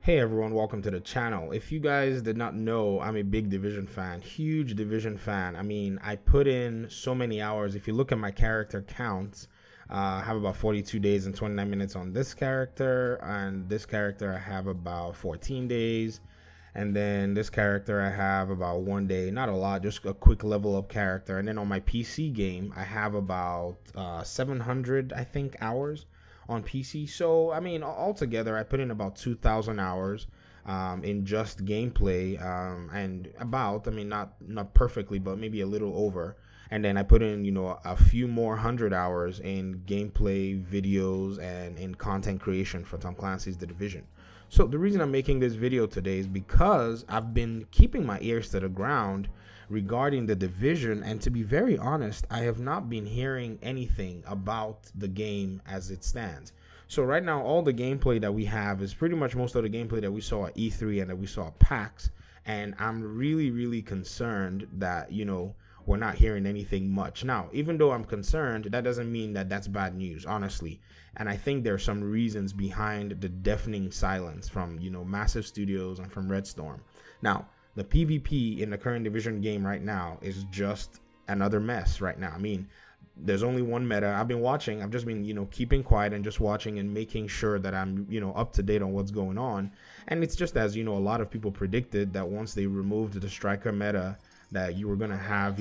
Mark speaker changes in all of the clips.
Speaker 1: Hey everyone, welcome to the channel. If you guys did not know, I'm a big Division fan, huge Division fan. I mean, I put in so many hours. If you look at my character counts, I have about 42 days and 29 minutes on this character, and this character I have about 14 days, and then this character I have about 1 day. Not a lot, just a quick level up character. And then on my PC game, I have about 700, I think, hours on PC. So I mean, altogether, I put in about 2,000 hours in just gameplay, and about, I mean, not perfectly, but maybe a little over. And then I put in, a few more 100 hours in gameplay videos and in content creation for Tom Clancy's The Division. So the reason I'm making this video today is because I've been keeping my ears to the ground regarding The Division, and to be very honest, I have not been hearing anything about the game as it stands. So right now, all the gameplay that we have is pretty much most of the gameplay that we saw at E3 and that we saw at PAX, and I'm really concerned that, we're not hearing anything much. Now, even though I'm concerned, that doesn't mean that that's bad news, honestly. And I think there are some reasons behind the deafening silence from, massive studios and from Red Storm. Now, the PvP in the current Division game right now is just another mess right now. I mean, there's only one meta. I've been watching. I've just been, keeping quiet and just watching and making sure that I'm, up to date on what's going on. And it's just as, a lot of people predicted that once they removed the striker meta, that you were going to have,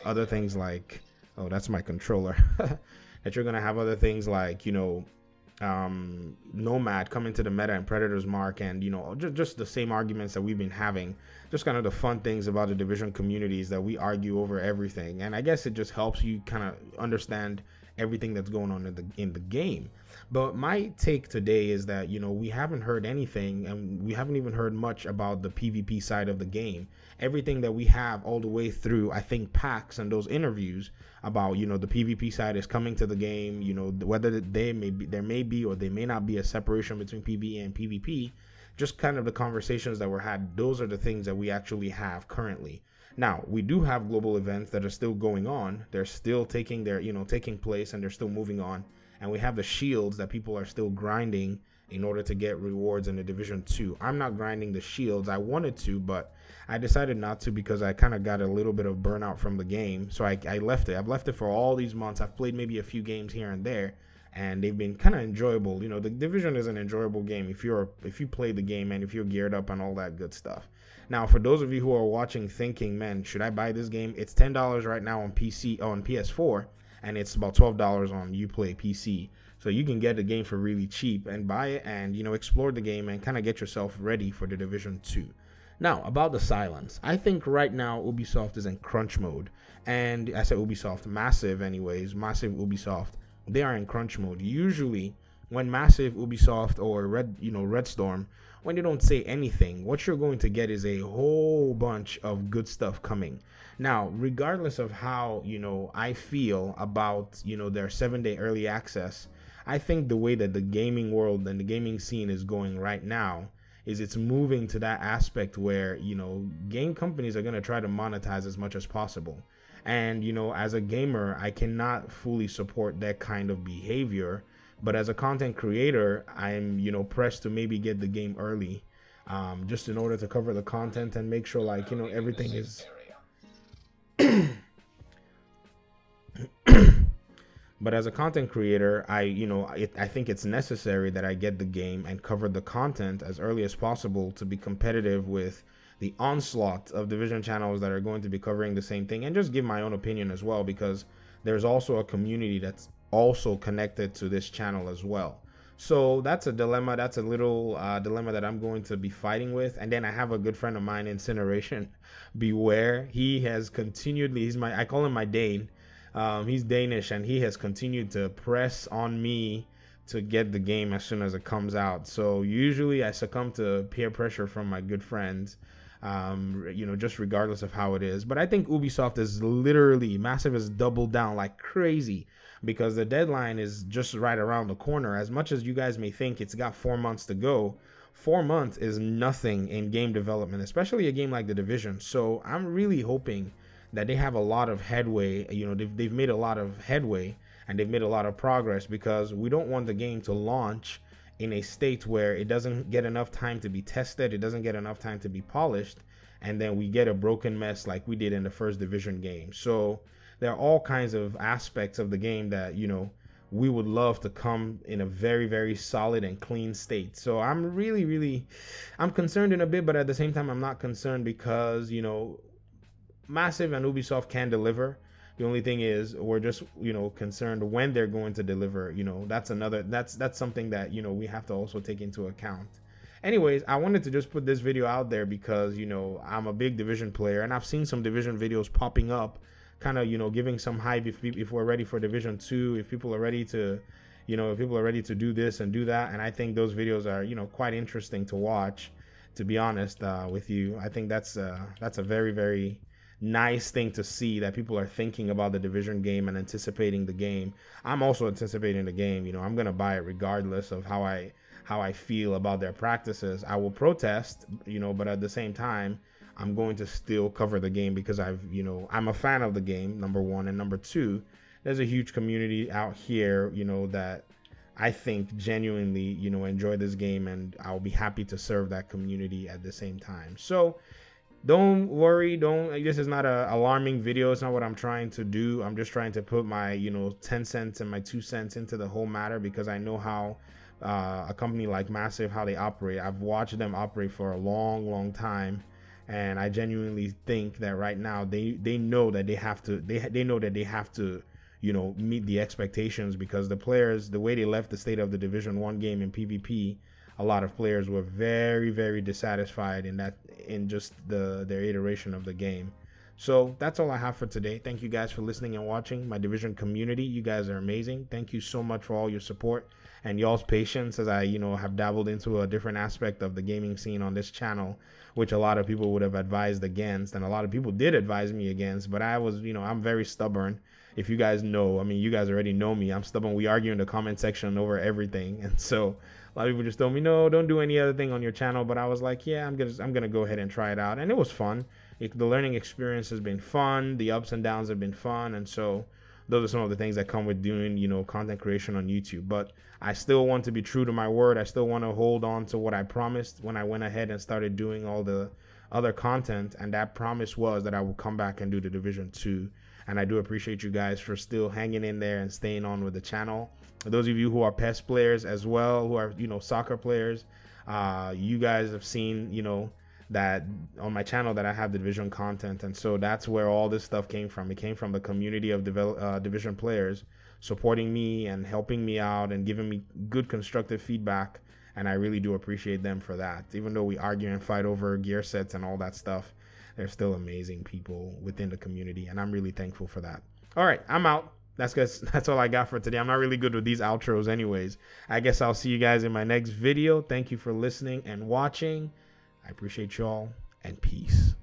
Speaker 1: other things like, oh, that's my controller, that you're going to have other things like, Nomad come into the meta and Predator's Mark, and just the same arguments that we've been having, just kind of the fun things about the Division communities that we argue over everything. And I guess it just helps you kind of understand everything that's going on in the game. But my take today is that we haven't heard anything, and we haven't even heard much about the PvP side of the game. Everything that we have all the way through, I think, PAX and those interviews about the PvP side is coming to the game. Whether there may be or there may not be a separation between PvE and PvP, just kind of the conversations that were had, those are the things that we actually have currently. Now, we do have global events that are still going on. They're still taking place, and they're still moving on. And we have the shields that people are still grinding in order to get rewards in the Division 2. I'm not grinding the shields. I wanted to, but I decided not to because I kind of got a little bit of burnout from the game. So I left it. I've left it for all these months. I've played maybe a few games here and there, and they've been kind of enjoyable. The Division is an enjoyable game if you play the game and if you're geared up and all that good stuff. Now, for those of you who are watching thinking, man, should I buy this game? It's $10 right now on PS4, and it's about $12 on Uplay PC. So you can get the game for really cheap and buy it and, explore the game and kind of get yourself ready for the Division 2. Now, about the silence, I think right now Ubisoft is in crunch mode. And I said Ubisoft, Massive anyways, Massive Ubisoft, they are in crunch mode. Usually, when Massive Ubisoft or Red Storm, when they don't say anything, what you're going to get is a whole bunch of good stuff coming. Now, regardless of how, I feel about, their 7-day early access, I think the way that the gaming world and the gaming scene is going right now is it's moving to that aspect where, game companies are going to try to monetize as much as possible. And, as a gamer, I cannot fully support that kind of behavior. But as a content creator, I'm, pressed to maybe get the game early, just in order to cover the content and make sure, like, everything is. But as a content creator, I think it's necessary that I get the game and cover the content as early as possible to be competitive with the onslaught of Division channels that are going to be covering the same thing, and just give my own opinion as well, because there's also a community that's also connected to this channel as well. So that's a dilemma. That's a little dilemma that I'm going to be fighting with. And then I have a good friend of mine, Incineration Beware. He has continually, I call him my Dane. He's Danish, and he has continued to press on me to get the game as soon as it comes out. So usually I succumb to peer pressure from my good friends, just regardless of how it is. But I think Ubisoft is literally, Massive has doubled down like crazy, because the deadline is just right around the corner. As much as you guys may think it's got 4 months to go, 4 months is nothing in game development, especially a game like The Division. So I'm really hoping that they have a lot of headway. They've made a lot of headway, and they've made a lot of progress, because we don't want the game to launch in a state where it doesn't get enough time to be tested, it doesn't get enough time to be polished, and then we get a broken mess like we did in the first division game. So there are all kinds of aspects of the game that, you know, we would love to come in a very, very solid and clean state. So I'm I'm concerned in a bit, but at the same time, I'm not concerned because, you know, Massive and Ubisoft can deliver. The only thing is we're just, you know, concerned when they're going to deliver. You know, that's something that, you know, we have to also take into account. Anyways, I wanted to just put this video out there because, you know, I'm a big Division player and I've seen some Division videos popping up, kind of, you know, giving some hype if we're ready for Division 2, if people are ready to, you know, if people are ready to do this and do that. And I think those videos are, you know, quite interesting to watch, to be honest with you. I think that's a very, very nice thing to see, that people are thinking about the Division game and anticipating the game. I'm also anticipating the game. You know, I'm gonna buy it regardless of how I feel about their practices. I will protest, you know, but at the same time, I'm going to still cover the game because I'm a fan of the game, number one, and number two, there's a huge community out here, you know, that I think genuinely, you know, enjoy this game, and I'll be happy to serve that community at the same time. So don't worry, this is not a alarming video. It's not what I'm trying to do. I'm just trying to put my, you know, 10 cents and my 2 cents into the whole matter, because I know how a company like Massive, how they operate. I've watched them operate for a long time, and I genuinely think that right now they know that they have to you know, meet the expectations, because the players, the way they left the State of the Division 1 game in PvP, a lot of players were very, very dissatisfied in just their iteration of the game. So that's all I have for today. Thank you guys for listening and watching. My Division community, you guys are amazing. Thank you so much for all your support and y'all's patience as I, you know, have dabbled into a different aspect of the gaming scene on this channel, which a lot of people would have advised against, and a lot of people did advise me against, but I was, you know, I'm very stubborn. If you guys know, I mean, you guys already know me. I'm stubborn. We argue in the comment section over everything, and so a lot of people just told me, no, don't do any other thing on your channel. But I was like, yeah, I'm gonna go ahead and try it out, and it was fun. The learning experience has been fun. The ups and downs have been fun, and so those are some of the things that come with doing, you know, content creation on YouTube. But I still want to be true to my word. I still want to hold on to what I promised when I went ahead and started doing all the other content, and that promise was that I will come back and do the Division 2. And I do appreciate you guys for still hanging in there and staying on with the channel. For those of you who are PES players as well, who are, you know, soccer players, you guys have seen, you know, that on my channel that I have the Division content, and so that's where all this stuff came from. It came from the community of Division players supporting me and helping me out and giving me good constructive feedback, and I really do appreciate them for that. Even though we argue and fight over gear sets and all that stuff, they're still amazing people within the community, and I'm really thankful for that. All right, I'm out. That's all I got for today. I'm not really good with these outros anyways. I guess I'll see you guys in my next video. Thank you for listening and watching. I appreciate y'all, and peace.